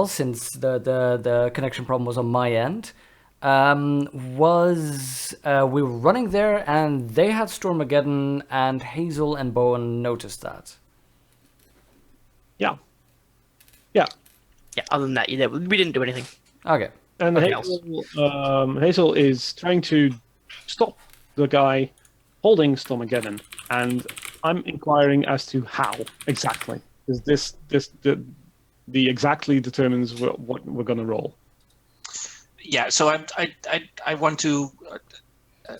since the connection problem was on my end, was we were running there and they had Stormageddon and Hazel and Bowen noticed that. Yeah. Yeah. Yeah, other than that, we didn't do anything. Okay. And Hazel is trying to stop the guy holding Stormageddon, and I'm inquiring as to how exactly. Is the exactly determines what we're going to roll? Yeah, so I want to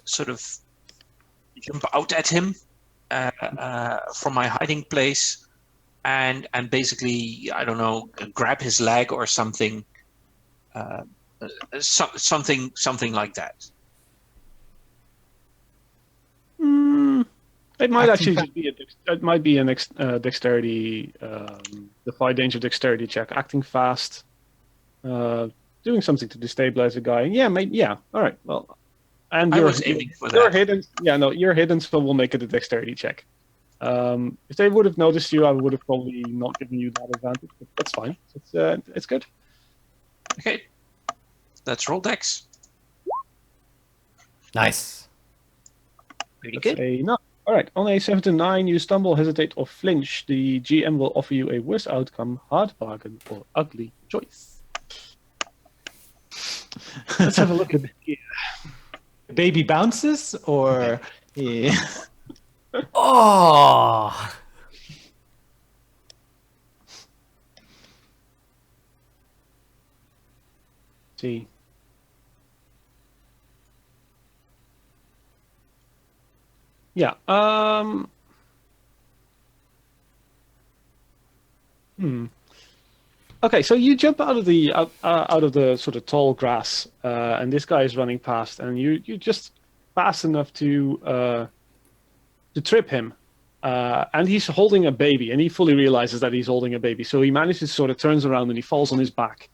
sort of jump out at him from my hiding place, and basically, I don't know, grab his leg or something. Something like that. It might actually just be a dexterity, defy danger dexterity check. Acting fast, doing something to destabilize a guy. Yeah, maybe. Yeah. All right. Well, and I was aiming for that. You're hidden. Yeah, no, you're hidden, so we'll make it a dexterity check. If they would have noticed you, I would have probably not given you that advantage. But that's fine. It's good. Okay. Let's roll dex. Nice. Pretty good. No. All right. On a 7 to 9, you stumble, hesitate, or flinch. The GM will offer you a worse outcome, hard bargain, or ugly choice. Let's have a look at it here. Baby bounces, or yeah. Oh. See. Yeah. Okay, so you jump out of the sort of tall grass, and this guy is running past, and you just fast enough to trip him, and he's holding a baby, and he fully realizes that he's holding a baby, so he manages to sort of turns around and he falls on his back.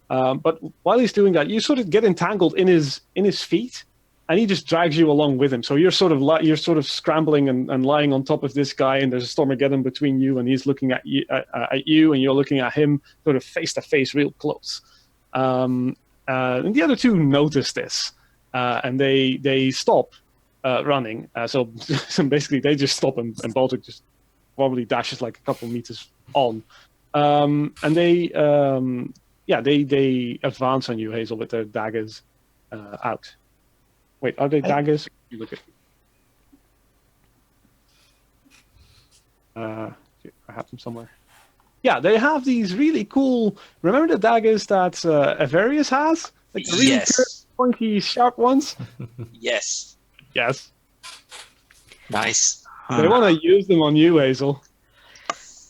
But while he's doing that, you sort of get entangled in his feet. And he just drags you along with him. So you're sort of scrambling and lying on top of this guy, and there's a Stormageddon between you, and he's looking at you, and you're looking at him, sort of face to face, real close. And the other two notice this, and they stop running. So basically, they just stop, and Baltic just probably dashes like a couple meters on, and they advance on you, Hazel, with their daggers out. Wait, are they daggers? You look at. I have them somewhere. Yeah, they have these really cool. Remember the daggers that Avarius has? Like the really pointy, sharp ones. Yes. Yes. Nice. They want to use them on you, Hazel.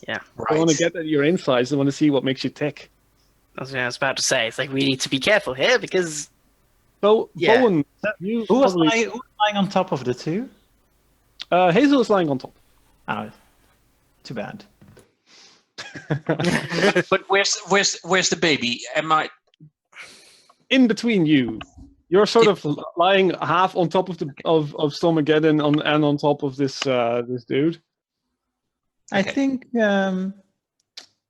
Yeah. Right. They want to get at your insides. They want to see what makes you tick. That's what I was about to say. It's like we need to be careful here because. So, Yeah. Bowen, Who was lying on top of the two? Hazel is lying on top. Oh, too bad. But where's the baby? Am I in between you? You're sort of lying half on top of Stormageddon and on top of this dude. I think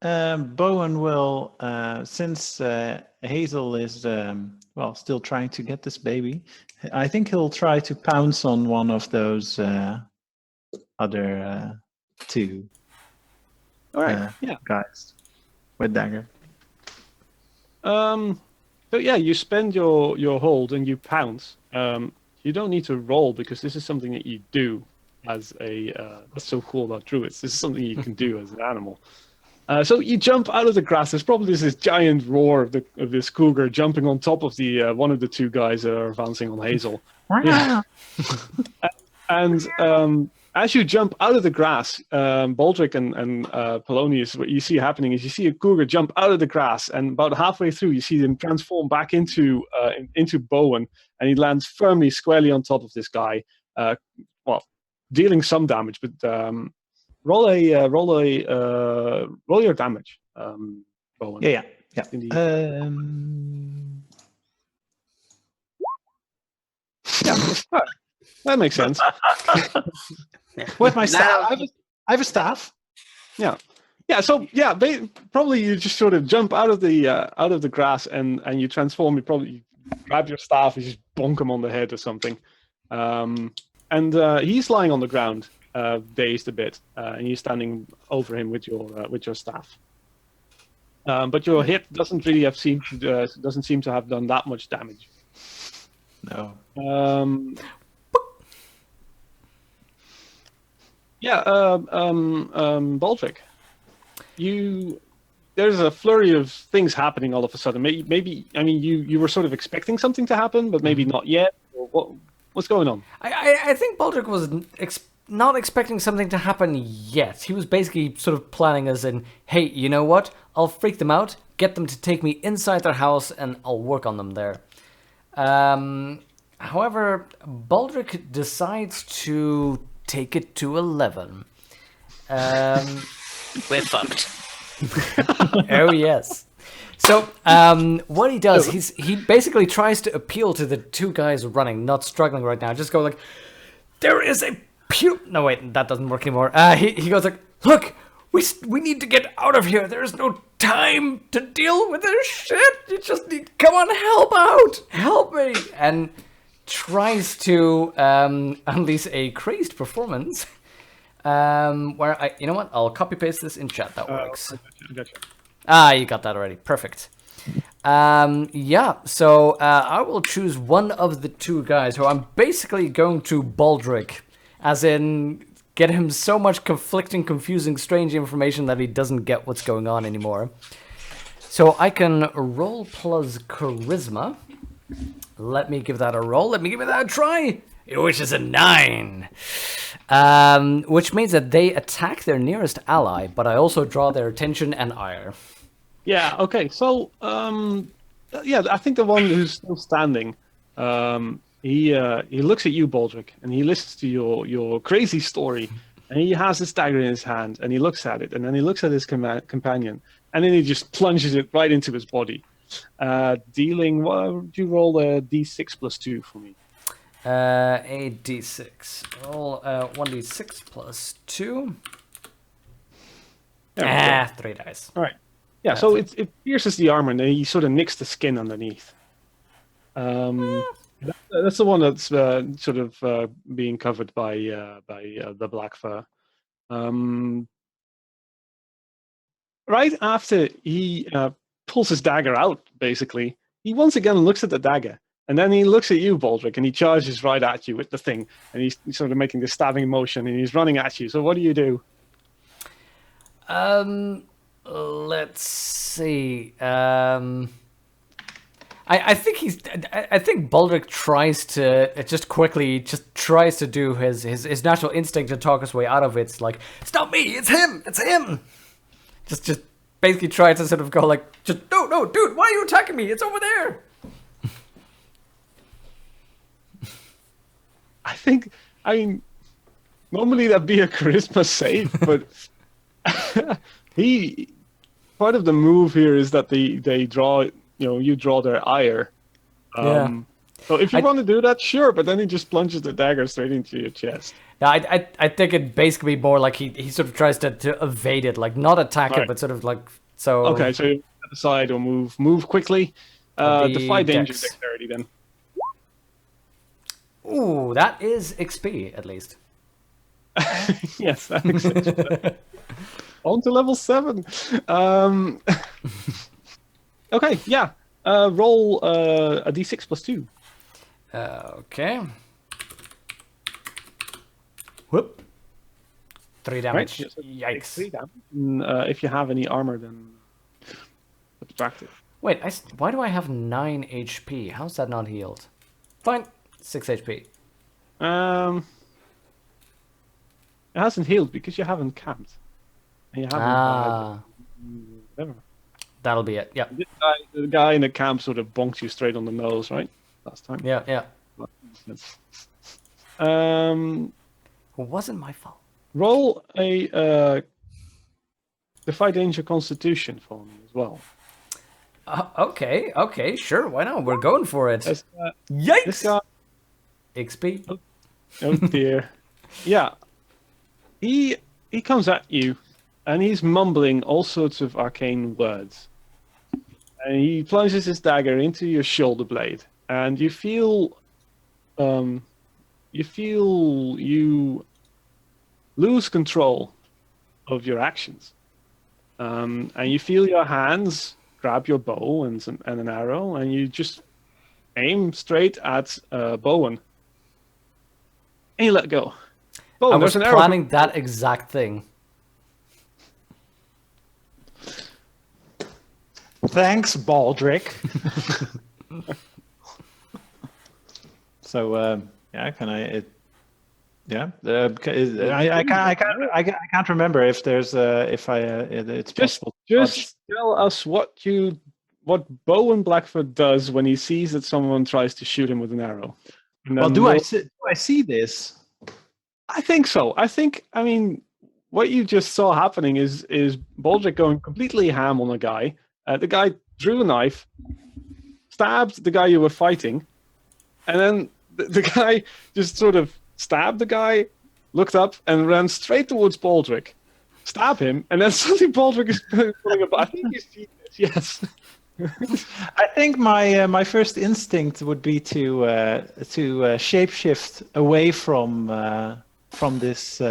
Bowen will, since Hazel is still trying to get this baby, I think he'll try to pounce on one of those other two. All right, guys with dagger. So yeah, you spend your hold and you pounce. You don't need to roll because this is something that you do as a. That's so cool about druids. This is something you can do as an animal. So you jump out of the grass. There's probably this giant roar of this cougar jumping on top of the one of the two guys that are advancing on Hazel. Yeah. And as you jump out of the grass, Baldric and Polonius, what you see happening is you see a cougar jump out of the grass, and about halfway through, you see him transform back into Bowen, and he lands firmly, squarely on top of this guy. Dealing some damage, but. Roll your damage, Bowen. Yeah. That makes sense. With my staff, I have a staff. Yeah. Yeah, so yeah, probably you just sort of jump out of the grass and you transform. You probably grab your staff and just bonk him on the head or something. And he's lying on the ground, dazed a bit, and you're standing over him with your staff. But your hit doesn't seem to have done that much damage. No. Baldric, there's a flurry of things happening all of a sudden. Maybe I mean you were sort of expecting something to happen, but maybe not yet. Or what's going on? I think Baldric was not expecting something to happen yet. He was basically sort of planning as in, hey, you know what? I'll freak them out, get them to take me inside their house, and I'll work on them there. However, Baldric decides to take it to 11. We're fucked. Oh yes. So what he does, he basically tries to appeal to the two guys running, not struggling right now. Just go like, there is a no wait, that doesn't work anymore. He goes like, look, we need to get out of here. There is no time to deal with this shit. You just need, come on, help me, and tries to unleash a crazed performance. Where you know what? I'll copy paste this in chat. That works. Gotcha. You got that already. Perfect. Yeah. So I will choose one of the two guys who I'm basically going to Baldric, as in get him so much conflicting, confusing, strange information that he doesn't get what's going on anymore. So I can roll plus charisma. Let me give that a roll. Let me give that a try. Which is a 9. Which means that they attack their nearest ally, but I also draw their attention and ire. Yeah. Okay. So, I think the one who's still standing, he looks at you, Baldric, and he listens to your crazy story, and he has this dagger in his hand, and he looks at it, and then he looks at his companion, and then he just plunges it right into his body, dealing. Would you roll a d6 plus 2 for me? A d6. Roll 1d6 plus 2. 3 dice. All right. Yeah, so it pierces the armor, and then he sort of nicks the skin underneath. That's the one that's sort of being covered by the black fur. Right after he pulls his dagger out, basically, he once again looks at the dagger. And then he looks at you, Baldric, and he charges right at you with the thing. And he's sort of making this stabbing motion, and he's running at you. So what do you do? Let's see. I think Baldric tries to tries to do his natural instinct to talk his way out of it. It's like, it's not me, it's him. Just basically try to sort of go like, no, dude, why are you attacking me? It's over there. I mean, normally that'd be a charisma save, but part of the move here is that they draw, you draw their ire. So if you want to do that, sure, but then he just plunges the dagger straight into your chest. Yeah, I think it basically more like he sort of tries to evade it, like not attack it, but sort of like so. Okay, so you decide or move quickly. Defy danger dexterity then. Ooh, that is XP, at least. Yes, that makes sense. On to level 7. Okay, yeah. Roll a d6 plus 2. Okay. Whoop. 3 damage. Right, so Yikes. 3 damage. If you have any armor, then subtract it. Wait, why do I have 9 HP? How's that not healed? Fine. 6 HP. It hasn't healed because you haven't camped. And you haven't whatever. That'll be it. Yeah. The guy in the camp sort of bonks you straight on the nose, right? Last time. Yeah. It wasn't my fault. Roll a Defy Danger Constitution for me as well. Okay, sure. Why not? We're going for it. Yikes! This guy, XP. oh dear. Yeah. He comes at you, and he's mumbling all sorts of arcane words. And he plunges his dagger into your shoulder blade, and you feel you lose control of your actions, and you feel your hands grab your bow and an arrow, and you just aim straight at Bowen, and you let go. Bowen, I was there's an arrow. planning that exact thing. Thanks, Baldric. So yeah, can I? I can't remember if there's it's possible. Just tell us what Bowen Blackfoot does when he sees that someone tries to shoot him with an arrow. Well, do I see this? I think so. I mean, what you just saw happening is Baldric going completely ham on a guy. The guy drew a knife, stabbed the guy you were fighting, and then the guy just sort of stabbed the guy, looked up, and ran straight towards Baldric. Stab him, and then suddenly Baldric is pulling up. I think you see this, yes. I think my first instinct would be to shapeshift away from this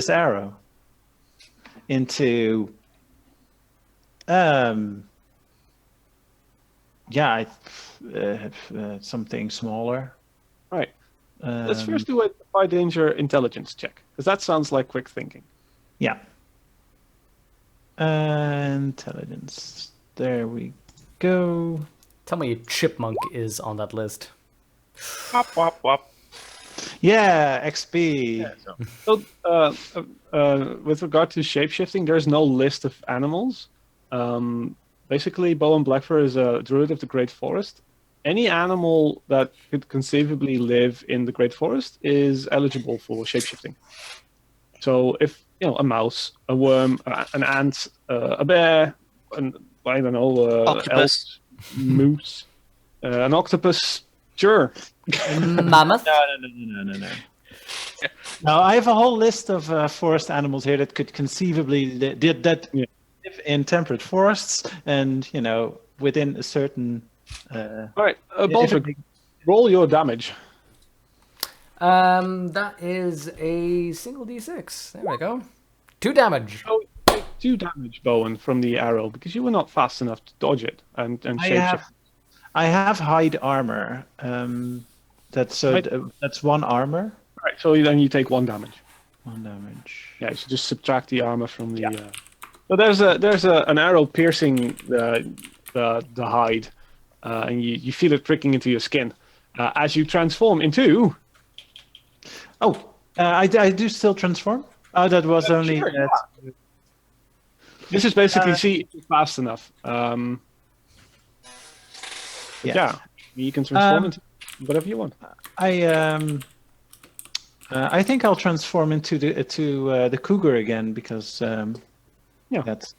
arrow into something smaller. Right. Let's first do a defy danger intelligence check, because that sounds like quick thinking. Yeah. Intelligence. There we go. Tell me Chipmunk is on that list. Wop, wop, wop. Yeah, XP. Yeah, so with regard to shapeshifting, there's no list of animals. Basically, Bowen Blackfur is a druid of the Great Forest. Any animal that could conceivably live in the Great Forest is eligible for shapeshifting. So if, a mouse, a worm, an ant, a bear, I don't know, Octopus. elk, moose, an octopus, sure. Mammoth? No. No, I have a whole list of forest animals here that could conceivably live in temperate forests, and within a certain. All right, Baldric, roll your damage. That is a single d6. There we go. 2 damage. So, 2 damage, Bowen, from the arrow, because you were not fast enough to dodge it and shapeshift. I have hide armor. That's 1 armor. Right, so then you take 1 damage. 1 damage. Yeah, so just subtract the armor from the. So there's an arrow piercing the hide, and you feel it pricking into your skin as you transform into. Oh, I do still transform. Oh, that was only. Sure, This is basically see if you're fast enough. Yeah, you can transform into whatever you want. I think I'll transform into the cougar again, because that's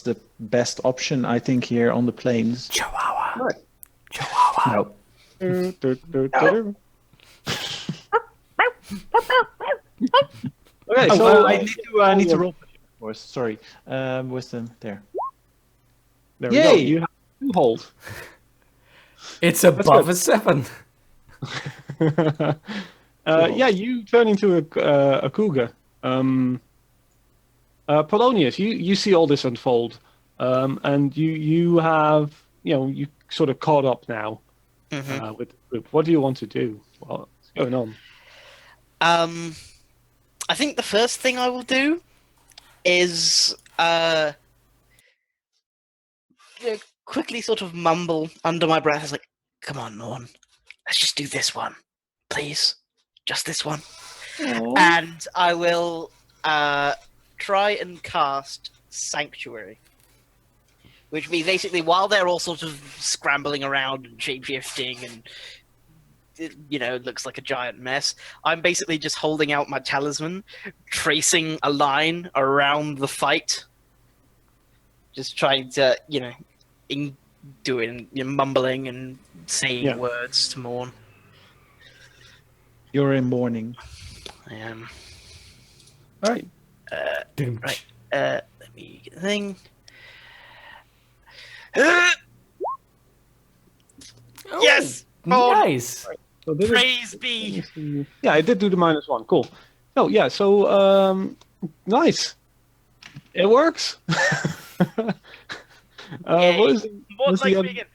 the best option, I think, here on the plains. Chihuahua. Right. Chihuahua. No. Okay, Oh, so I need to roll for you, of course. Sorry. Wisdom there. there we Yay! go. You have 2 hold. It's above a 7. Yeah, you turn into a cougar. Polonius, you see all this unfold, and you have you sort of caught up now with the group. What do you want to do? What's going on? I think the first thing I will do is quickly sort of mumble under my breath. It's like, come on, Norn, let's just do this one, please, just this one. Aww. And I will try and cast Sanctuary, which means basically while they're all sort of scrambling around and shapeshifting and it looks like a giant mess, I'm basically just holding out my talisman, tracing a line around the fight, just trying to doing mumbling and saying words to Morn. You're in mourning. I am. All right. Right. Let me get the thing. Yes! Oh, Nice. So this praise be! Yeah, I did do the -1. Cool. Oh yeah. So nice. It works. Yay. What is More what's the like other? me again.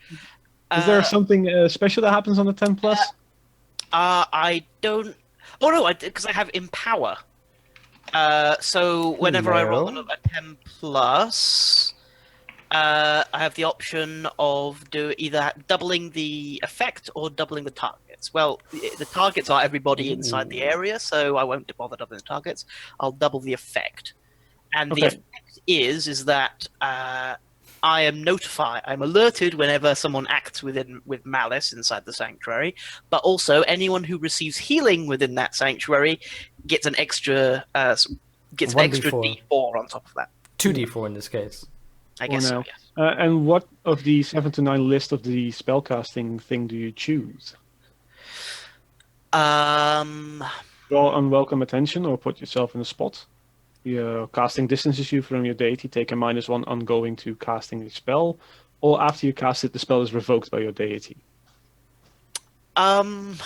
Is there something special that happens on the 10 plus? I don't. Oh no, because I have Empower. So whenever I roll Hello? a 10 plus, I have the option of either doubling the effect or doubling the targets. Well, the targets are everybody inside the area, so I won't bother doubling the targets. I'll double the effect, and the Okay. effect is that I am notified. I'm alerted whenever someone acts with malice inside the sanctuary, but also anyone who receives healing within that sanctuary gets an extra 1d4. D4 on top of that. 2d4 in this case. I guess so. now. Yes. And what of the 7 to 9 list of the spellcasting thing do you choose? Draw unwelcome attention or put yourself in a spot. Your casting distances you from your deity. Take a -1 ongoing to casting the spell, or after you cast it, the spell is revoked by your deity. Let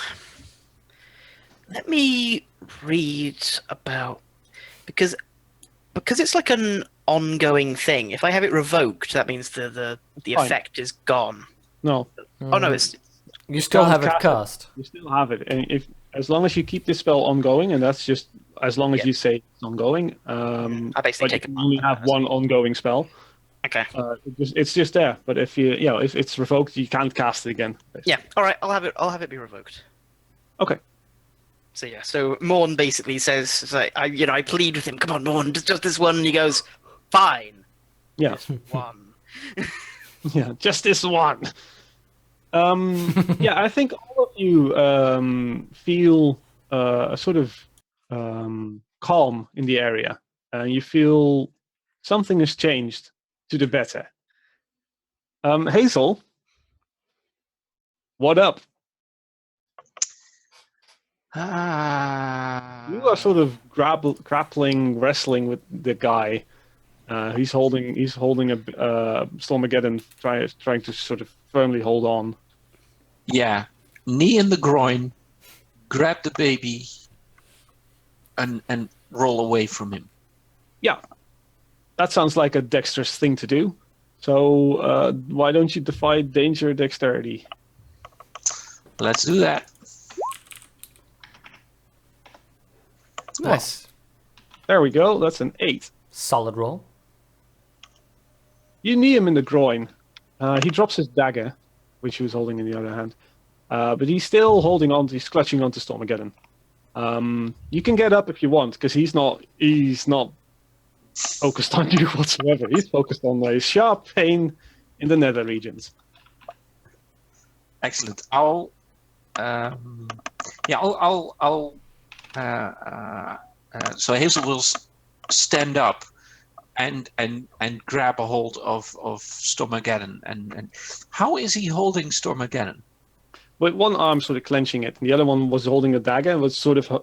me read about because it's like an ongoing thing. If I have it revoked, that means the Fine. effect is gone. No, Oh no, it's You still can't have it cast cast. you still have it, and as long as you keep this spell ongoing, and that's just as long as Yeah. you say it's ongoing. I basically But you take can it. only have one ongoing spell. Okay. It's just there. But if if it's revoked, you can't cast it again. Basically. Yeah. All right. I'll have it be revoked. Okay. So yeah. So Morn basically says, I plead with him. Come on, Morn, just this one. And he goes, fine. Yeah. Just one. Yeah. Just this one. Yeah, I think all of you feel a sort of calm in the area. You feel something has changed to the better. Hazel, what up? You are sort of grappling, wrestling with the guy. He's holding a Stormageddon, trying to sort of firmly hold on. Yeah, knee in the groin, grab the baby, and roll away from him. Yeah, that sounds like a dexterous thing to do. So why don't you defy danger dexterity? Let's do that. Nice. There we go. That's an 8. Solid roll. You knee him in the groin. He drops his dagger, which he was holding in the other hand. But he's still holding on. He's clutching onto Stormageddon. You can get up if you want, because he's not focused on you whatsoever. He's focused on a sharp pain in the nether regions. Excellent. I'll so Hazel will stand up and grab a hold of Stormageddon. And how is he holding Stormageddon? With one arm sort of clenching it, and the other one was holding a dagger and was sort of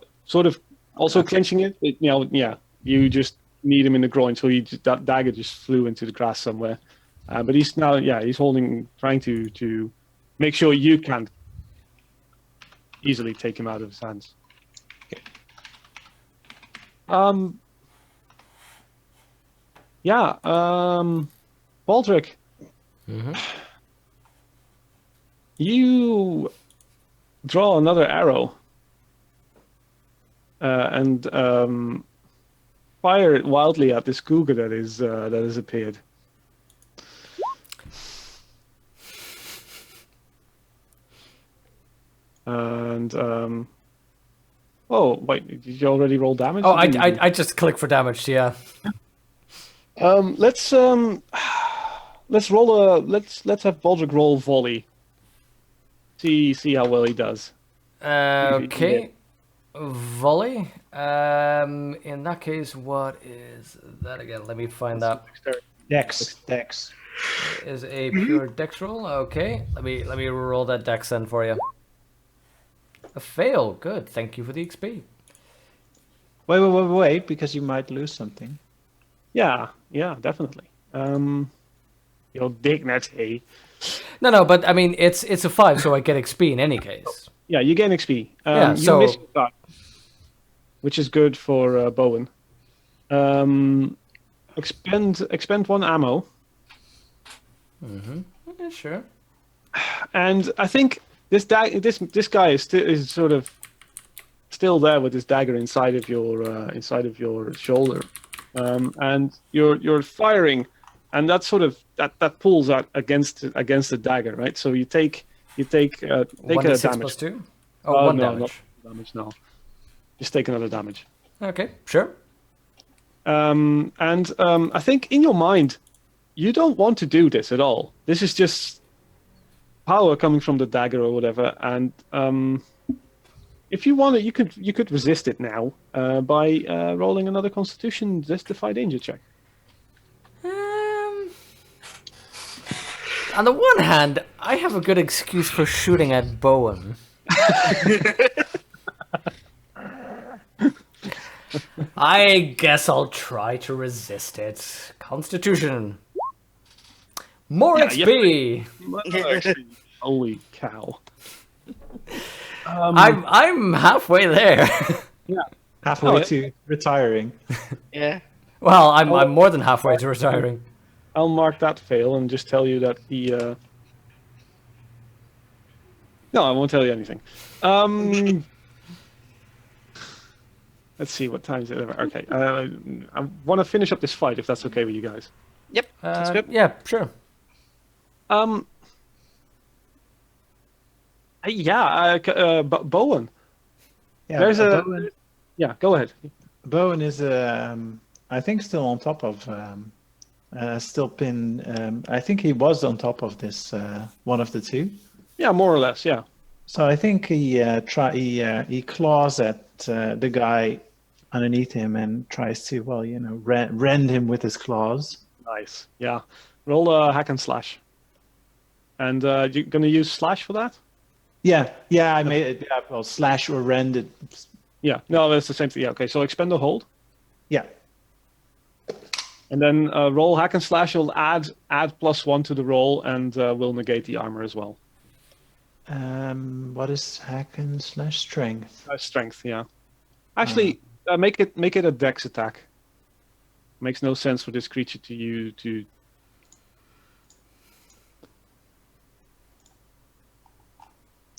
also clenching it. You just need him in the groin, so that dagger just flew into the grass somewhere. But he's now, he's trying to make sure you can't easily take him out of his hands. Okay. Baldric. Mm-hmm. You draw another arrow and fire it wildly at this cougar that has appeared. And oh wait, did you already roll damage? Oh, I just click for damage. Yeah. Let's have Baldric roll volley. See how well he does. Okay. Volley. In that case, what is that again? Let me find that. Dex. Is a pure dex roll. Okay. Let me roll that dex then for you. A fail. Good. Thank you for the XP. Wait, because you might lose something. Yeah, definitely. Your dignity. No, but I mean it's a 5, so I get XP in any case. Yeah, you gain XP. Yeah, You so- miss your die, which is good for Bowen. Expend 1 ammo. Yeah, sure. And I think this guy is sort of still there with his dagger inside of your shoulder, and you're firing, and that sort of that pulls out against the dagger, right? So you take a 1d6 damage. plus 2? Oh, 1 no, damage. not damage. No, just take another damage. Okay, sure. I think in your mind, you don't want to do this at all. This is just power coming from the dagger or whatever, and if you want it, you could resist it now by rolling another Constitution Justify Danger check. On the one hand, I have a good excuse for shooting at Bowen. I guess I'll try to resist it. Constitution. More XP. Holy cow! I'm halfway there. Halfway to retiring. Yeah. Well, I'm more than halfway to retiring. I'll mark that fail and just tell you that he. No, I won't tell you anything. Let's see what time is it. Okay, I want to finish up this fight if that's okay with you guys. Yep. That's good. Yeah, sure. Bowen. Yeah, There's a. Bowen, Yeah, go ahead. Bowen is, I think, still on top of, still pinned. I think he was on top of this one of the two. Yeah, more or less. Yeah. So I think he claws at the guy underneath him and tries to, rend him with his claws. Nice. Yeah. Roll a hack and slash. And you're gonna use slash for that? Yeah, I made it. Yeah, well, slash or rend it. Yeah. No, that's the same thing. Yeah. Okay. So expend a hold, Yeah. and then roll hack and slash. Will add +1 to the roll, and will negate the armor as well. What is hack and slash strength? Strength. Yeah. Actually, make it a dex attack. Makes no sense for this creature to.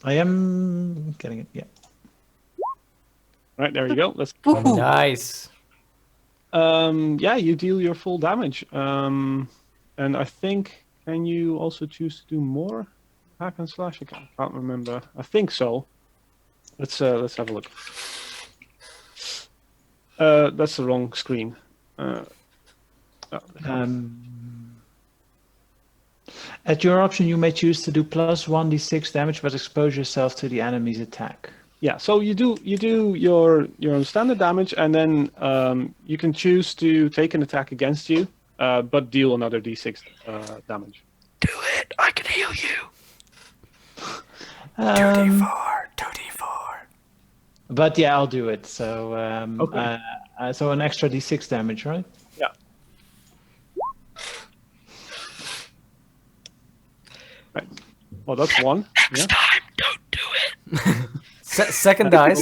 I am getting it. Yeah. Right, there you go. Let's. Nice. Yeah, you deal your full damage. And I think, can you also choose to do more hack and slash? I can't remember. I think so. Let's have a look. That's the wrong screen. At your option, you may choose to do +1d6 damage, but expose yourself to the enemy's attack. Yeah, so you do your standard damage, and then you can choose to take an attack against you, but deal another d6 damage. Do it. I can heal you. 2d4. But yeah, I'll do it. So Okay. So an extra d6 damage, right? Yeah. Right. Well, that's one. Next time, don't do it. Second die.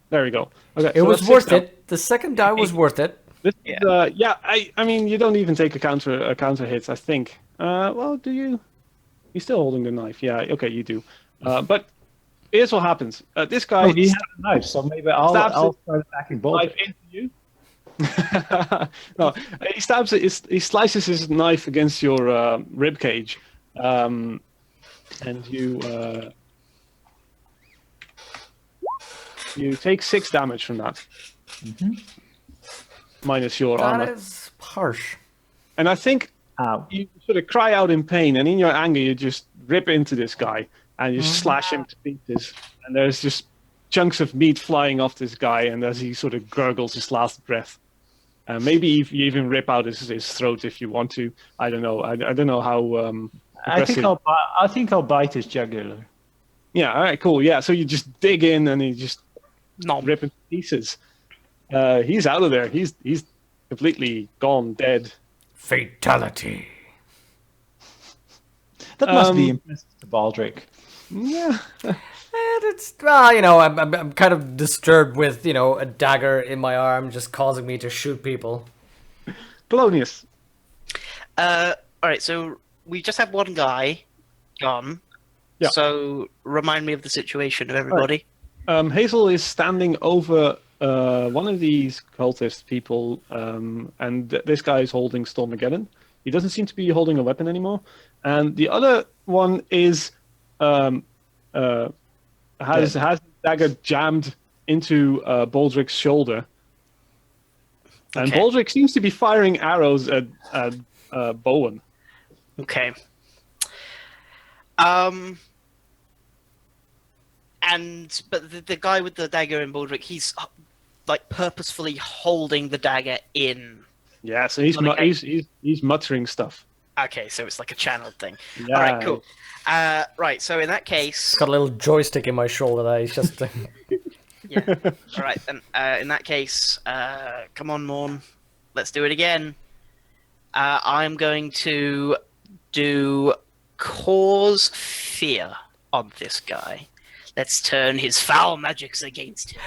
There we go. Okay. It so was that's worth 6 now. it. The second die was worth it. This is, I mean, you don't even take a counter hit, I think. Well, do you? You're still holding the knife. Yeah, okay, you do. But here's what happens. This guy Oh, he has a knife, so maybe I'll start attacking both. knife into you. No, he stabs it. He slices his knife against your rib cage, and you take 6 damage from that, minus your armor. That is harsh. And I think Ow. you sort of cry out in pain, and in your anger, you just rip into this guy and you slash him to pieces. And there's just chunks of meat flying off this guy, and as he sort of gurgles his last breath. Maybe you even rip out his throat if you want to. I don't know. I don't know how. I think I'll bite his jugular. Yeah. All right. Cool. Yeah. So you just dig in, and you just Nom. rip into pieces. He's out of there. He's completely gone, dead. Fatality. That must be impressive to Baldric. Yeah. And it's, well, you know, I'm kind of disturbed with, you know, a dagger in my arm just causing me to shoot people. Polonius. All right, so we just have one guy gone. Yeah. So remind me of the situation of everybody. Hazel is standing over one of these cultist people, and this guy is holding Stormageddon. He doesn't seem to be holding a weapon anymore. And the other one is has the dagger jammed into Baldric's shoulder. And Okay. Baldric seems to be firing arrows at Bowen. Okay. But the guy with the dagger in Baldric, he's like purposefully holding the dagger in. Yeah, so he's muttering stuff. Okay, so it's like a channeled thing. Yeah. All right, cool. Right, so in that case, Got a little joystick in my shoulder that he's just... yeah. All right, then in that case, come on, Morn, let's do it again. I'm going to do cause fear on this guy. Let's turn his foul magics against him.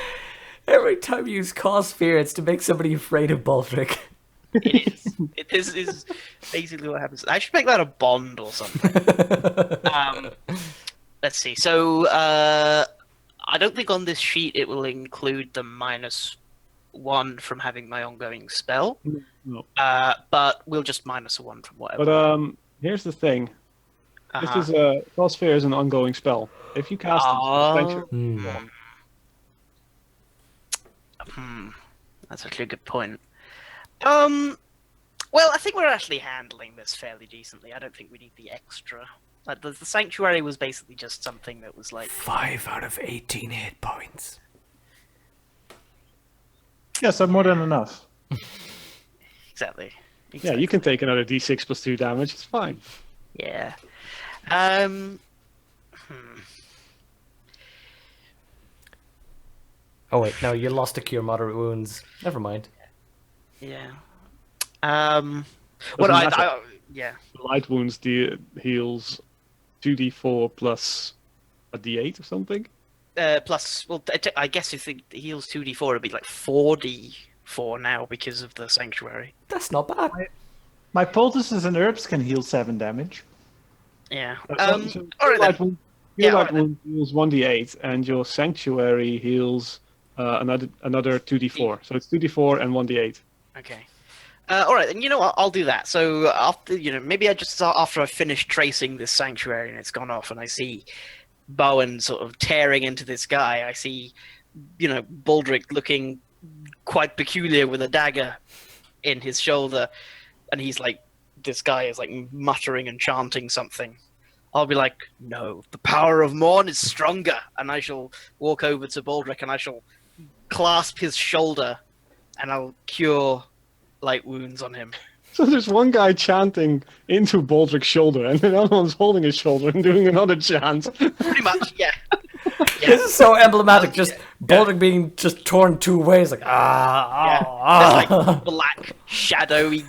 Every time you use cause fear, it's to make somebody afraid of Baldric. It is. This is basically what happens. I should make that a bond or something. Let's see. So, I don't think on this sheet it will include the -1 from having my ongoing spell. No. But we'll just -1 from whatever. But here's the thing. This is Cross Fear is an ongoing spell. If you cast it, That's actually a good point. Well, I think we're actually handling this fairly decently. I don't think we need the extra. Like the sanctuary was basically just something that was like 5 out of 18 hit points. Yes, that's more than enough. exactly. yeah, you can take another d6 plus 2 damage. It's fine. Yeah. Oh wait, no, you lost to cure moderate wounds. Never mind. Yeah. Doesn't matter. Yeah. Light wounds heals 2d4 plus a d8 or something. Plus, well, I guess if it heals 2d4, it'd be like 4d4 now because of the sanctuary. That's not bad. My poultices and herbs can heal 7 damage. Yeah. So All right light then. wound, Yeah, your all light right wound heals 1d8, and your sanctuary heals another 2d4. So it's 2d4 and 1d8. Okay. All right, then you know what? I'll do that. So after maybe I just after I finish tracing this sanctuary and it's gone off, and I see Bowen sort of tearing into this guy. I see, Baldric looking quite peculiar with a dagger in his shoulder, and he's like, this guy is like muttering and chanting something. I'll be like, no, the power of Morn is stronger, and I shall walk over to Baldric and I shall clasp his shoulder, and I'll cure light wounds on him. So there's one guy chanting into Baldric's shoulder, and the other one's holding his shoulder and doing another chant. Pretty much, yeah. This is so emblematic. Just Baldric being just torn 2 ways, like There's like black, shadowy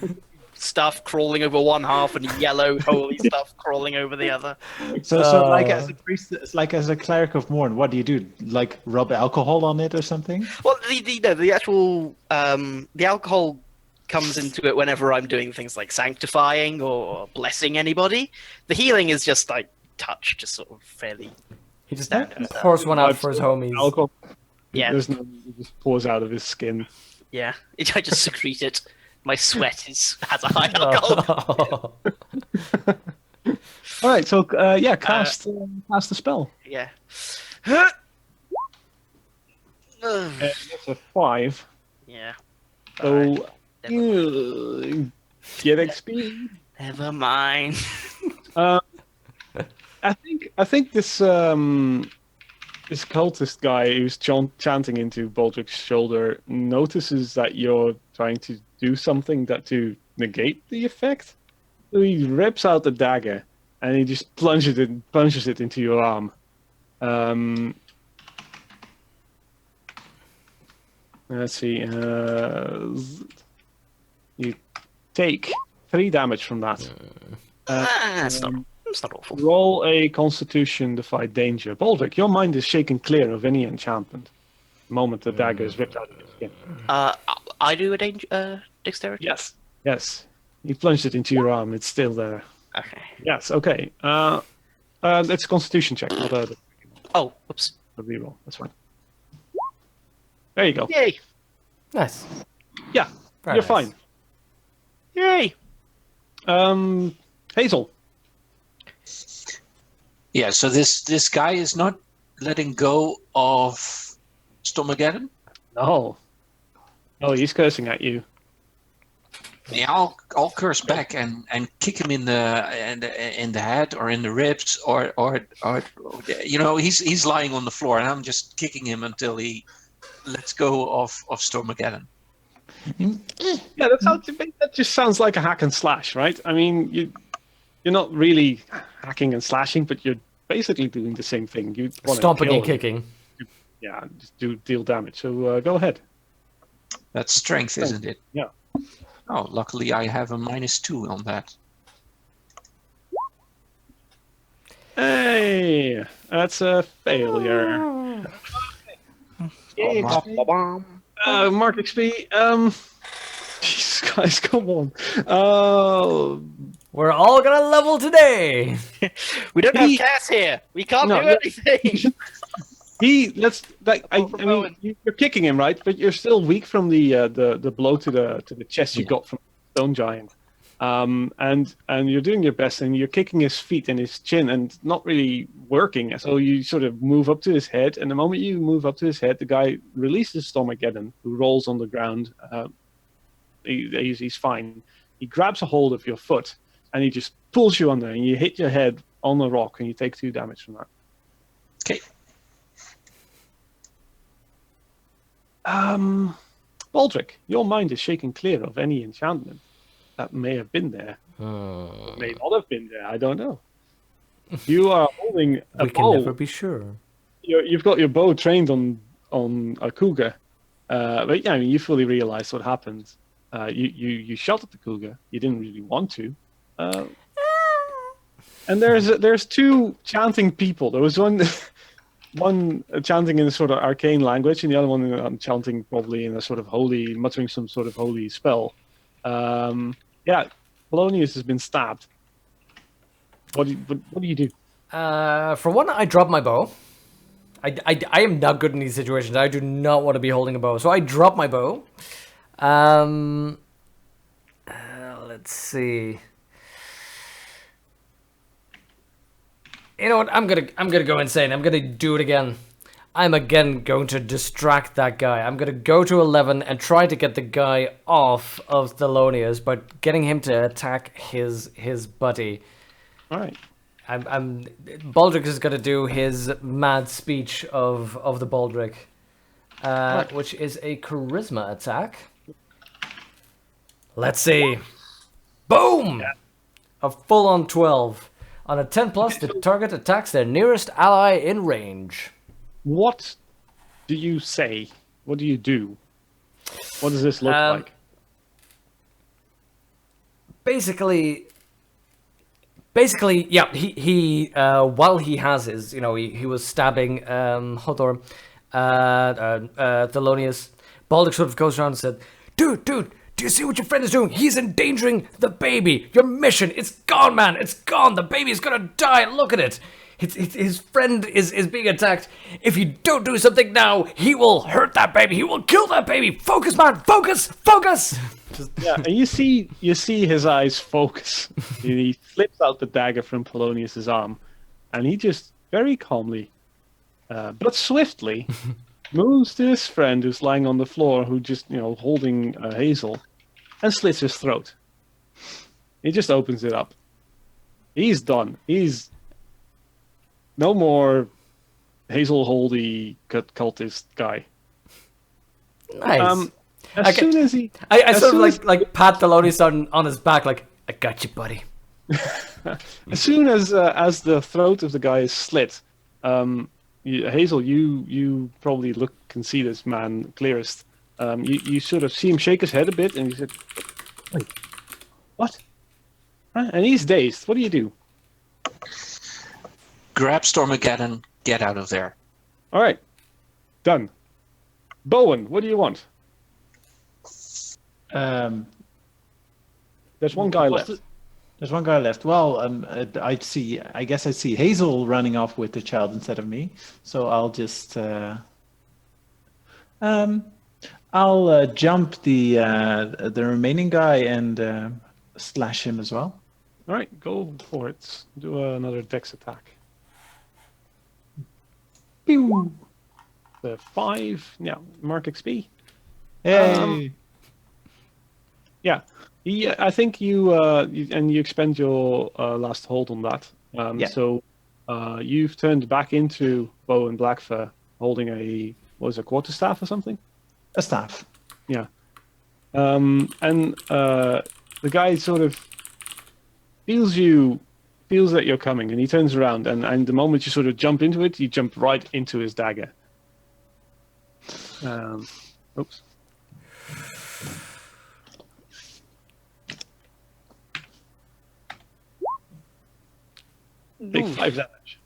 stuff crawling over one half and yellow, holy stuff crawling over the other. So like as a priest, like as a cleric of Morn, what do you do? Like rub alcohol on it or something? Well, the actual the alcohol comes into it whenever I'm doing things like sanctifying or blessing anybody. The healing is just like touch, just sort of fairly. he just standard. pours one out for his homies. Alcohol. Yeah. It just pours out of his skin. Yeah, I just secrete it. My sweat has a high alcohol. All right, so cast the spell. Yeah. That's a 5. Yeah. So Alright. get XP. Never mind. I think this this cultist guy who's chanting into Baldric's shoulder notices that you're trying to do something to negate the effect. So he rips out the dagger and he just plunges it into your arm. Let's see. You take 3 damage from that. That's not awful. Roll a Constitution Defy Danger. Baldric, your mind is shaken clear of any enchantment. The moment the dagger is ripped out of your skin. I do a dexterity. Yes. Yes. You plunged it into your arm. It's still there. Okay. Yes. Okay. It's a Constitution check, not a Oh, whoops. reroll. That's fine. There you go. Yay! Nice. Yeah. Very You're nice. fine. Yay! Hazel. Yeah, so this guy is not letting go of Stormageddon. No. Oh, he's cursing at you. Yeah, I'll curse back and kick him in the head or in the ribs or he's lying on the floor and I'm just kicking him until he lets go of Stormageddon. Yeah, that just sounds like a hack and slash, right? I mean, you're not really hacking and slashing, but you're basically doing the same thing. You wanna Stomping kill and him. kicking. Yeah, just deal damage. So go ahead. That's strength, isn't it? Yeah. Oh, luckily I have a -2 on that. Hey, that's a failure. Mark XP. Jesus Christ, come on. We're all gonna level today. We don't have Cass here. We can't No, do no. anything. I mean, you're kicking him, right? But you're still weak from the blow to the chest you got from the stone giant. And you're doing your best, and you're kicking his feet and his chin, and not really working. So you sort of move up to his head, and the moment you move up to his head, the guy releases Stormageddon, who rolls on the ground. He's fine. He grabs a hold of your foot, and he just pulls you under, and you hit your head on the rock, and you take 2 damage from that. Okay. Baldric, your mind is shaken clear of any enchantment that may have been there. May not have been there, I don't know. You are holding a We can bow. never be sure. You've got your bow trained on a cougar. But yeah, I mean, you fully realize what happened. You shot at the cougar. You didn't really want to. And there's 2 chanting people. There was one chanting in a sort of arcane language, and the other one chanting probably in a sort of muttering some sort of holy spell. Yeah, Polonius has been stabbed. What do you do? For one, I drop my bow. I am not good in these situations. I do not want to be holding a bow, so I drop my bow. Let's see. You know what? I'm gonna go insane. I'm gonna do it again. I'm again going to distract that guy. I'm gonna go to 11 and try to get the guy off of Thelonious by getting him to attack his buddy. All right. Baldric is gonna do his mad speech of the Baldric, which is a charisma attack. Let's see. Boom! Yeah. A full-on 12. On a 10+, the target attacks their nearest ally in range. What do you say? What do you do? What does this look like? Basically, yeah. He while he has his, he was stabbing Hoothor, Thelonious. Baldric sort of goes around and said, "Dude, do you see what your friend is doing? He's endangering the baby. Your mission, it's gone, man. It's gone. The baby's gonna die. Look at it. His friend is being attacked. If you don't do something now, he will hurt that baby. He will kill that baby. Focus, man. Focus. Yeah, and you see his eyes focus. He flips out the dagger from Polonius's arm, and he just very calmly, but swiftly, moves to his friend who's lying on the floor, who just holding Hazel, and slits his throat. He just opens it up. He's done. He's no more Hazel Holdy cultist guy. Nice. As soon as he, I sort of like pat Thelonious on his back, like, I got you, buddy. as soon as the throat of the guy is slit, Hazel, you probably can see this man clearest. You sort of see him shake his head a bit, and you said, "Wait, what?" And he's dazed. What do you do? Grab Stormageddon, get out of there. All right, done. Bowen, what do you want? There's one guy left. There's one guy left. Well, I guess I see Hazel running off with the child instead of me. So I'll just, I'll jump the remaining guy and slash him as well. All right, go for it. Do another dex attack. Pew! The 5, yeah, mark XP. Hey! Yeah, I think you expend your last hold on that. Yeah. So you've turned back into Bowen Blackfur, holding a quarterstaff or something. A staff. Yeah. And the guy sort of feels that you're coming, and he turns around, and the moment you sort of jump into it, you jump right into his dagger. Oops. Take 5 damage.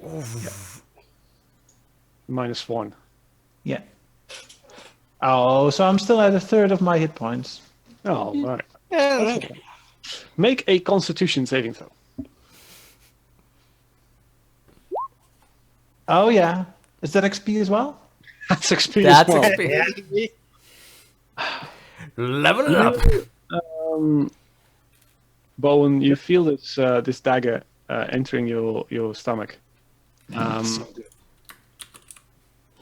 Yeah. -1. Yeah. Oh, so I'm still at a third of my hit points. Oh, all right. Yeah, Make a Constitution saving throw. Oh, yeah. Is that XP as well? That's XP That's as well. XP. Level it up. Bowen, you feel this dagger entering your stomach,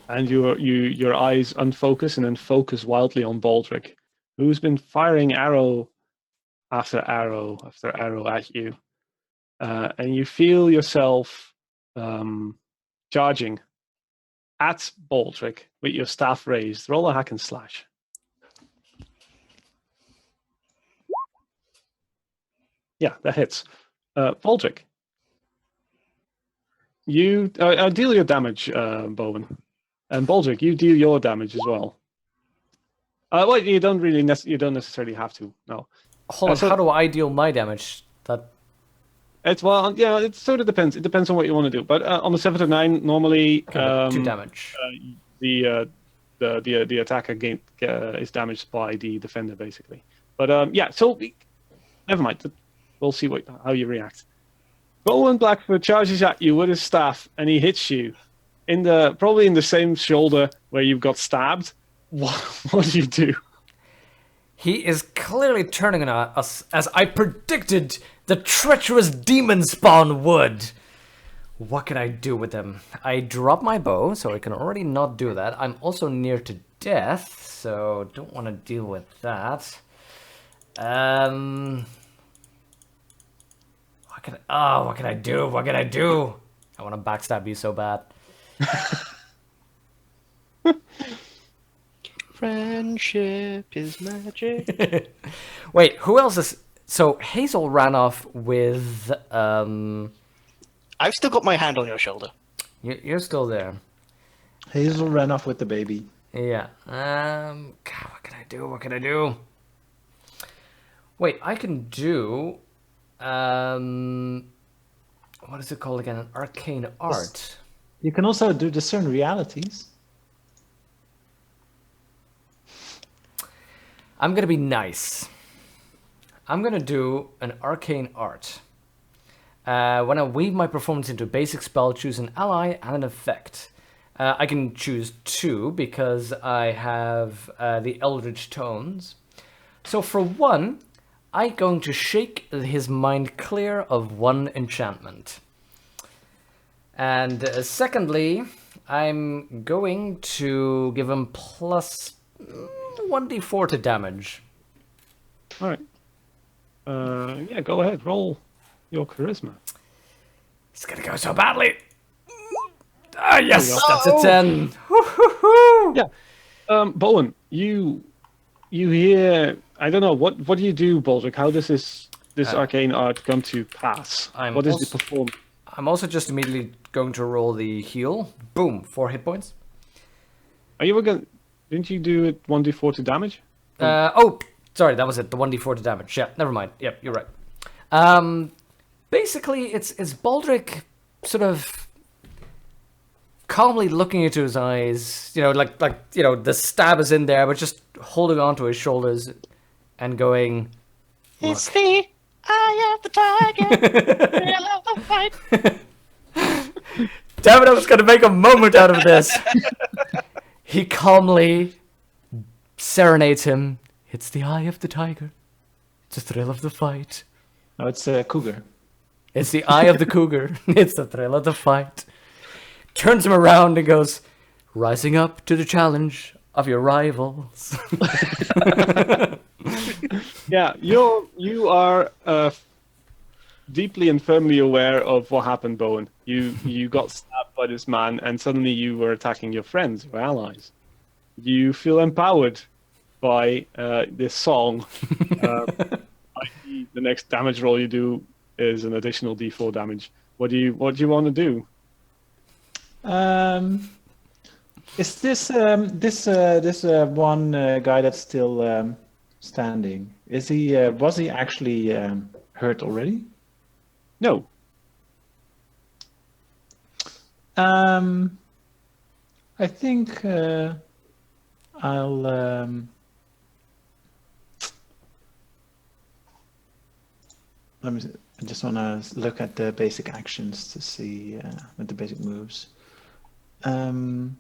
and your eyes unfocus and then focus wildly on Baldric, who's been firing arrow after arrow after arrow at you, and you feel yourself charging at Baldric with your staff raised. Roll a hack and slash. Yeah, that hits. Baldric, you deal your damage, Bowen, and Baldric, you deal your damage as well. Well, you don't necessarily have to. No. Hold on, so- how do I deal my damage? That It sort of depends. It depends on what you want to do. But on the 7 to 9, normally 2 damage. the attacker is damaged by the defender, basically. But yeah, so never mind. We'll see how you react. Bowen Blackford charges at you with his staff, and he hits you probably in the same shoulder where you've got stabbed. What do you do? He is clearly turning on us, as I predicted the treacherous demon spawn would. What can I do with him? I drop my bow, so I can already not do that. I'm also near to death, so don't want to deal with that. What can I do? What can I do? I want to backstab you so bad. Friendship is magic. Wait, who else is... So, Hazel ran off with... I've still got my hand on your shoulder. You're still there. Hazel ran off with the baby. Yeah. God, what can I do? What can I do? Wait, I can do... what is it called again? An arcane art. You can also do discern realities. I'm gonna be nice. I'm gonna do an arcane art. When I weave my performance into a basic spell, choose an ally and an effect. I can choose 2 because I have the Eldritch Tones. So for 1, I'm going to shake his mind clear of 1 enchantment. And secondly, I'm going to give him plus 1d4 to damage. All right. Yeah, go ahead. Roll your charisma. It's gonna go so badly. Ah, yes, There you that's a 10. Woo-hoo-hoo. Yeah. Bowen, you hear? I don't know. What do you do, Baldric? How does this arcane art come to pass? What is the performance? I'm also just immediately going to roll the heal. Boom, 4 hit points. Are you going? Didn't you do it 1d4 to damage? Sorry, that was it. The 1d4 to damage. Yeah, never mind. Yep, you're right. Basically, it's Baldric sort of calmly looking into his eyes, like the stab is in there, but just holding on to his shoulders and going, It's the eye of the tiger. Thrill of the fight. damn it, I was going to make a moment out of this. He calmly serenades him. It's the eye of the tiger. It's the thrill of the fight. No, it's a cougar. It's the eye of the cougar. It's the thrill of the fight. Turns him around and goes, rising up to the challenge of your rivals. Yeah, you are deeply and firmly aware of what happened, Bowen. You got stabbed by this man, and suddenly you were attacking your friends, your allies. You feel empowered by this song. The next damage roll you do is an additional D4 damage. What do you want to do? Is this one guy that's still standing? Is he was he actually hurt already? No. I think I'll let me. I just want to look at the basic actions to see what the basic moves. I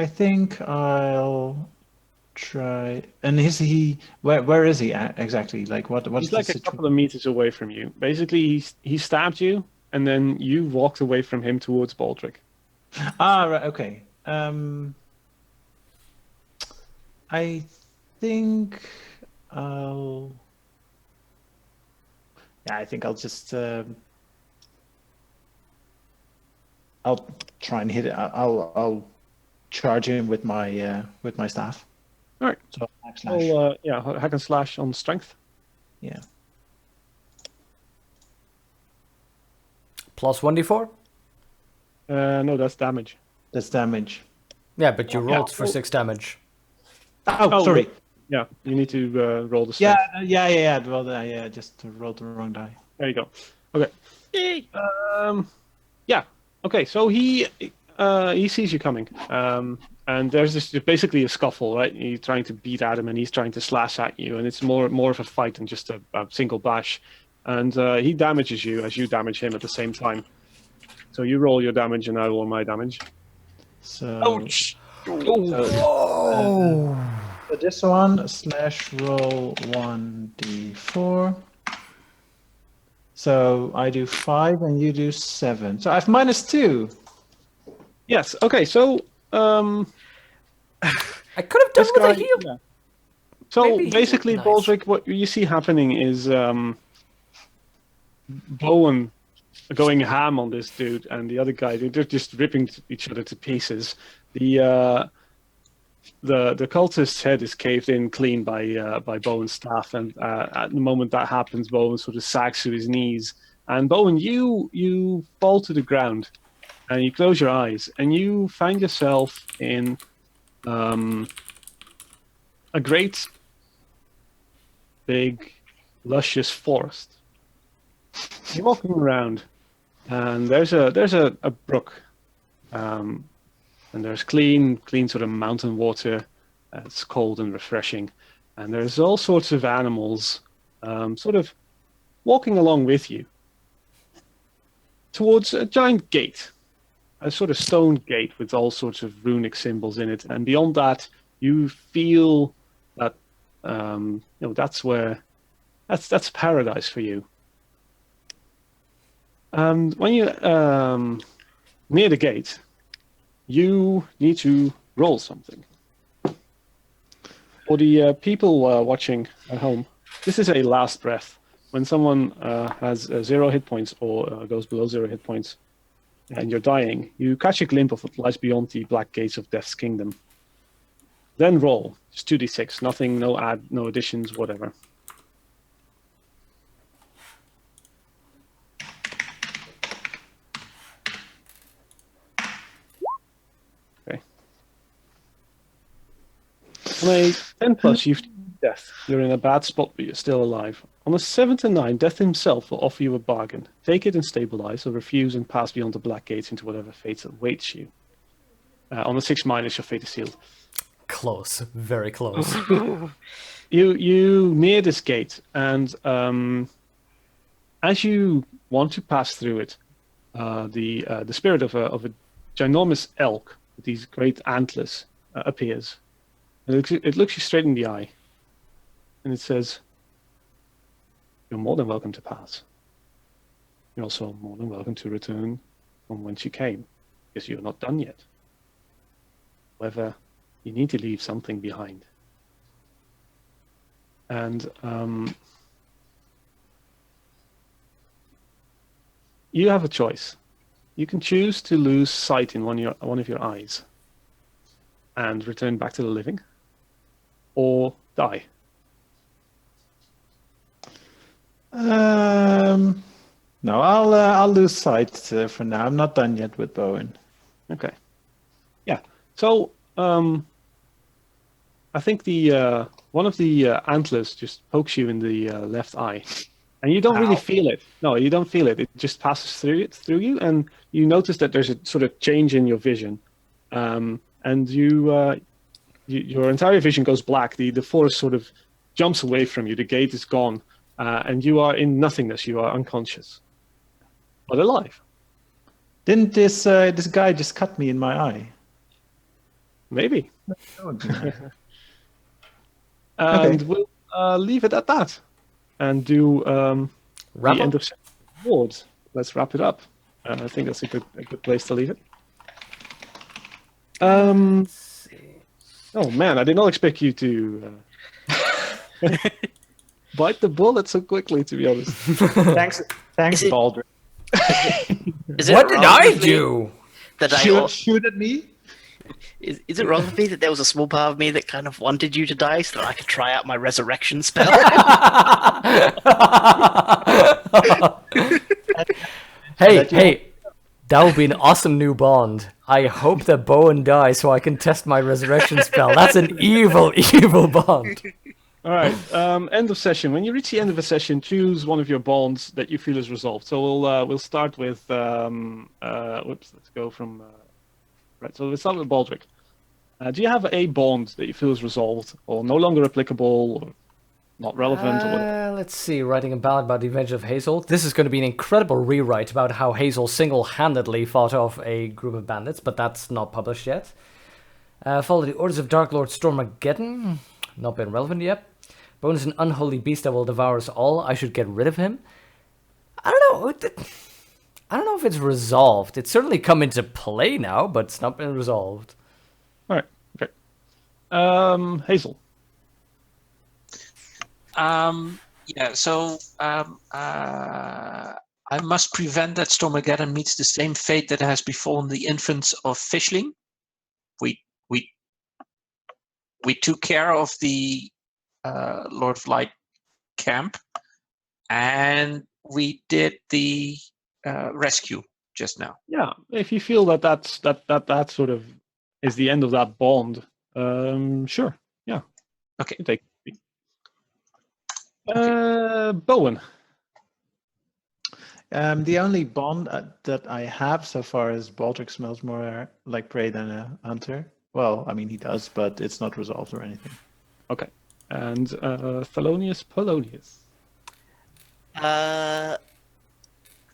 think I'll try. And is he? Where is he at exactly? Like what's He's the like a situation? couple of meters away from you. Basically, he stabbed you, and then you walked away from him towards Baldric. Ah, right. Okay. I think I'll. Yeah, I think I'll just. I'll try and hit it. I'll charge him with my staff. All right. So hack slash. Hack and slash on strength. Yeah. Plus 1d4? No, that's damage. That's damage. Yeah, but you rolled for 6 damage. Oh, sorry. Yeah, you need to roll the Yeah, strength. yeah. Well, yeah, just rolled the wrong die. There you go. Okay. Yeah. Okay. So he sees you coming, and there's basically a scuffle, right? You're trying to beat at him, and he's trying to slash at you, and it's more of a fight than just a single bash. And he damages you as you damage him at the same time. So you roll your damage, and I roll my damage. So. Ouch! Oh! So this one slash roll 1d4. So I do 5 and you do 7. So I have -2. Yes. Okay. So I could have done this with guy. a heal. Yeah. So Maybe basically, nice. Baldric, what you see happening is Bowen going ham on this dude, and the other guy, they're just ripping each other to pieces. The cultist's head is caved in clean by Bowen's staff, and at the moment that happens, Bowen sort of sags to his knees. And Bowen, you fall to the ground, and you close your eyes, and you find yourself in a great, big, luscious forest. You're walking around, and there's a brook, and there's clean sort of mountain water. It's cold and refreshing, and there's all sorts of animals, sort of walking along with you towards a giant gate, a sort of stone gate with all sorts of runic symbols in it. And beyond that, you feel that that's paradise for you. And when you near the gate, you need to roll something. For the people watching at home, this is a last breath. When someone has 0 hit points or goes below 0 hit points, and you're dying, you catch a glimpse of what lies beyond the black gates of Death's Kingdom. Then roll. It's 2d6. Nothing, no additions, whatever. Okay. On a 10 plus, you've death. You're in a bad spot, but you're still alive. On a 7 to 9, Death himself will offer you a bargain. Take it and stabilize, or refuse and pass beyond the black gates into whatever fate awaits you. On a 6 minus, your fate is sealed. Close, very close. You near this gate, and as you want to pass through it, the spirit of a ginormous elk with these great antlers appears. It looks you straight in the eye, and it says, "You're more than welcome to pass. You're also more than welcome to return from whence you came, because you're not done yet. However, you need to leave something behind." And you have a choice. You can choose to lose sight in one of your eyes and return back to the living, or die. No, I'll lose sight for now. I'm not done yet with Bowen. Okay. Yeah. So I think the one of the antlers just pokes you in the left eye, and you don't really feel it. No, you don't feel it. It just passes through you, and you notice that there's a sort of change in your vision, and your entire vision goes black. The forest sort of jumps away from you. The gate is gone, and you are in nothingness. You are unconscious, but alive. Didn't this guy just cut me in my eye? Maybe. Okay. And we'll leave it at that, and do Wrap the up? end of board. Let's wrap it up. I think that's a good place to leave it. Oh man, I did not expect you to bite the bullet so quickly. To be honest. Thanks, Baldric. Is it What did wrong I with me do? That I Shoot at me? is it wrong with me that there was a small part of me that kind of wanted you to die so that I could try out my resurrection spell? Hey, that would be an awesome new bond. I hope that Bowen dies so I can test my resurrection spell. That's an evil, evil bond. All right. End of session. When you reach the end of a session, choose one of your bonds that you feel is resolved. So we'll start with whoops. Let's go from right. So we'll start with Baldric. Do you have a bond that you feel is resolved, or no longer applicable, or not relevant, or whatever? Let's see, writing a ballad about the adventure of Hazel. This is going to be an incredible rewrite about how Hazel single-handedly fought off a group of bandits, but that's not published yet. Follow the orders of Dark Lord Stormageddon. Not been relevant yet. Bone is an unholy beast that will devour us all. I should get rid of him. I don't know. I don't know if it's resolved. It's certainly come into play now, but it's not been resolved. All right. Okay. Hazel. Yeah, so I must prevent that Stormageddon meets the same fate that has befallen the infants of Fishling. We took care of the Lord of Light camp, and we did the rescue just now. Yeah. If you feel that sort of is the end of that bond, sure. Yeah. Okay. You take. Bowen. The only bond that I have so far is Baldric smells more like prey than a hunter. Well, I mean, he does, but it's not resolved or anything. Okay. And Thelonious Polonius.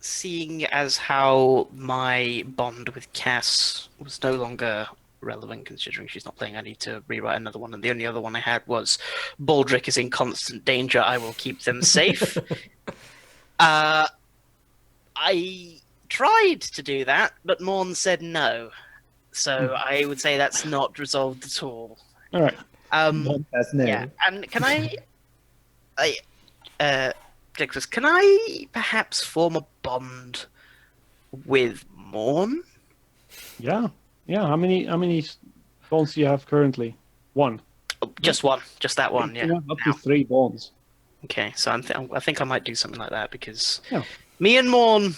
Seeing as how my bond with Cass was no longer relevant, considering she's not playing, I need to rewrite another one, and the only other one I had was Baldric is in constant danger, I will keep them safe. I tried to do that, but Morn said no. So I would say that's not resolved at all. All right. That's no. Yeah, and can JeXus, can I perhaps form a bond with Morn? Yeah. Yeah. How many bonds do you have currently? One. Oh, just one, just that one. Yeah. You have up Now. to 3 bonds. Okay, so I think I might do something like that because Yeah. me and Morn,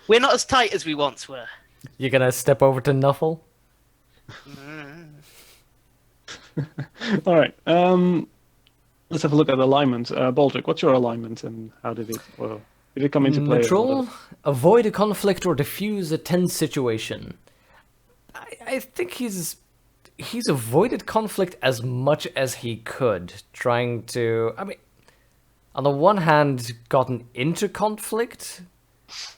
we're not as tight as we once were. You gonna step over to Nuffle? All right. Let's have a look at alignment. Baldric, what's your alignment, and how did it come into play? Neutral, avoid a conflict or diffuse a tense situation. I think he's avoided conflict as much as he could, trying to... I mean, on the one hand, gotten into conflict,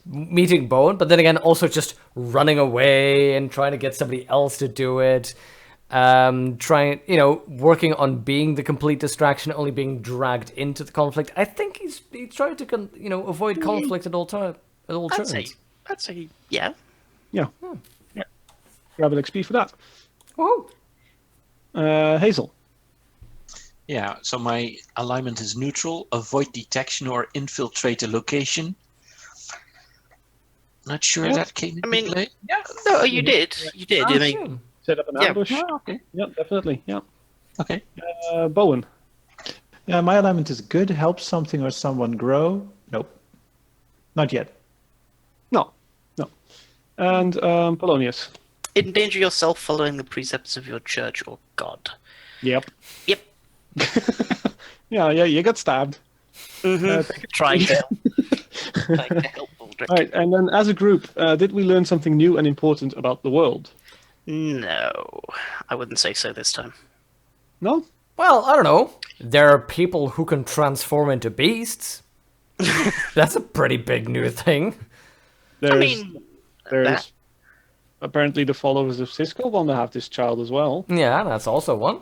meeting Bowen, but then again, also just running away and trying to get somebody else to do it. Working on being the complete distraction, only being dragged into the conflict. I think he's trying to, avoid conflict at all turns. I'd say, yeah. Yeah. Grab an XP for that. Whoa. Hazel. Yeah, so my alignment is neutral, avoid detection or infiltrate a location. Not sure that came into play. Yeah. No, you did. You did. I mean, set up an ambush. Oh, okay. Yeah, definitely. Yeah. Okay. Bowen. Yeah, my alignment is good. Help something or someone grow. Nope. Not yet. No. And Polonius. Endanger yourself following the precepts of your church or god. Yep. Yeah, you got stabbed. Trying to help Baldric. All right, and then as a group, did we learn something new and important about the world? No, I wouldn't say so this time. No? Well, I don't know. There are people who can transform into beasts. That's a pretty big new thing. There's apparently the followers of Cisco want to have this child as well. Yeah, that's also one.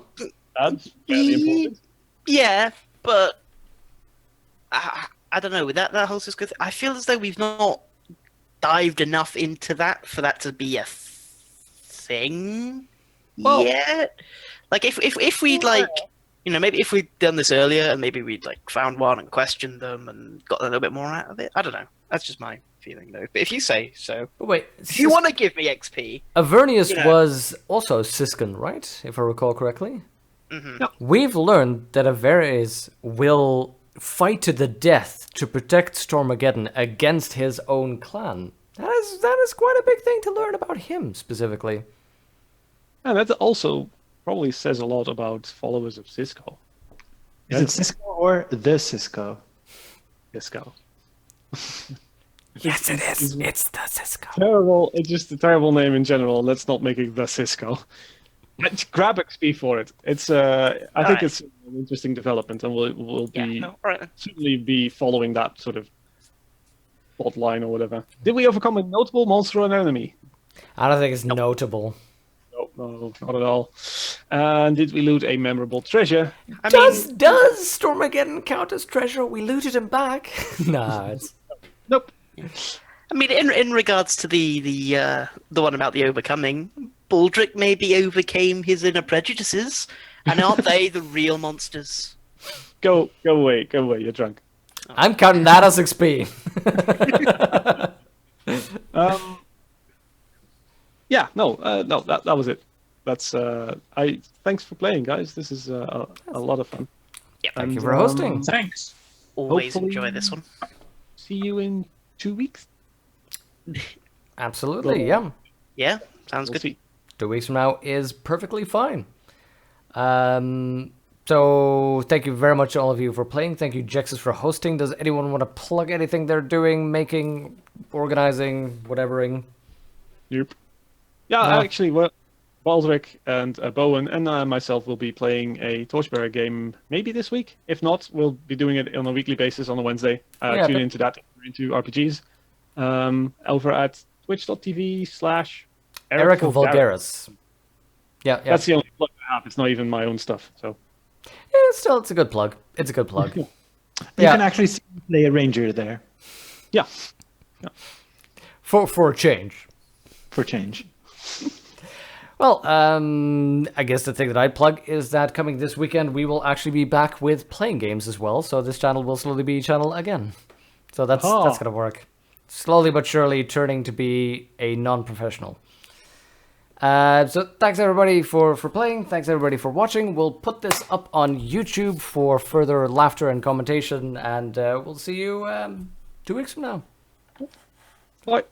That's fairly important. Yeah, but I don't know, with that whole Cisco thing, I feel as though we've not dived enough into that for that to be a thing yet. Like, if we'd maybe if we'd done this earlier and maybe we'd found one and questioned them and got a little bit more out of it. I don't know. That's just my feeling, though. But if you say so. But wait, if you want to give me XP. Avernius was also Siskin, right? If I recall correctly. Mm-hmm. No. We've learned that Avernius will fight to the death to protect Stormageddon against his own clan. That is quite a big thing to learn about him specifically. And that also probably says a lot about followers of Cisco. Is it Cisco or the Cisco? Cisco. Yes, it is. It's the Cisco. Terrible. It's just a terrible name in general. Let's not make it the Cisco. Grab XP for it. It's I think it's an interesting development, and we'll be certainly be following that sort of plot line or whatever. Did we overcome a notable monster or an enemy? I don't think it's notable. No, not at all. And did we loot a memorable treasure? Does Stormageddon count as treasure? We looted him back. Nah, it's... Nope. I mean, in regards to the one about the overcoming, Baldric maybe overcame his inner prejudices, and aren't they the real monsters? Go away, you're drunk. I'm counting that as XP. That was it. That's thanks for playing, guys. This is a lot of fun. Yeah, thank you for hosting. Thanks. Always hopefully enjoy this one. See you in 2 weeks. Absolutely, yeah. Yeah, sounds good. See. 2 weeks from now is perfectly fine. So thank you very much, all of you, for playing. Thank you, JeXus, for hosting. Does anyone want to plug anything they're doing, making, organizing, whatevering? Nope. Yeah, actually, Baldric and Bowen and myself will be playing a Torchbearer game maybe this week. If not, we'll be doing it on a weekly basis on a Wednesday. Tune into that, into RPGs. Over at twitch.tv/Eric Vulgaris. Yeah. That's the only plug I have. It's not even my own stuff. So. Yeah, still, it's a good plug. It's a good plug. You can actually see me play a ranger there. Yeah. For a change. For change. Well, I guess the thing that I'd plug is that coming this weekend, we will actually be back with playing games as well. So this channel will slowly be a channel again. So that's going to work. Slowly but surely turning to be a non-professional. So thanks everybody for playing. Thanks everybody for watching. We'll put this up on YouTube for further laughter and commentation. And we'll see you 2 weeks from now. Bye.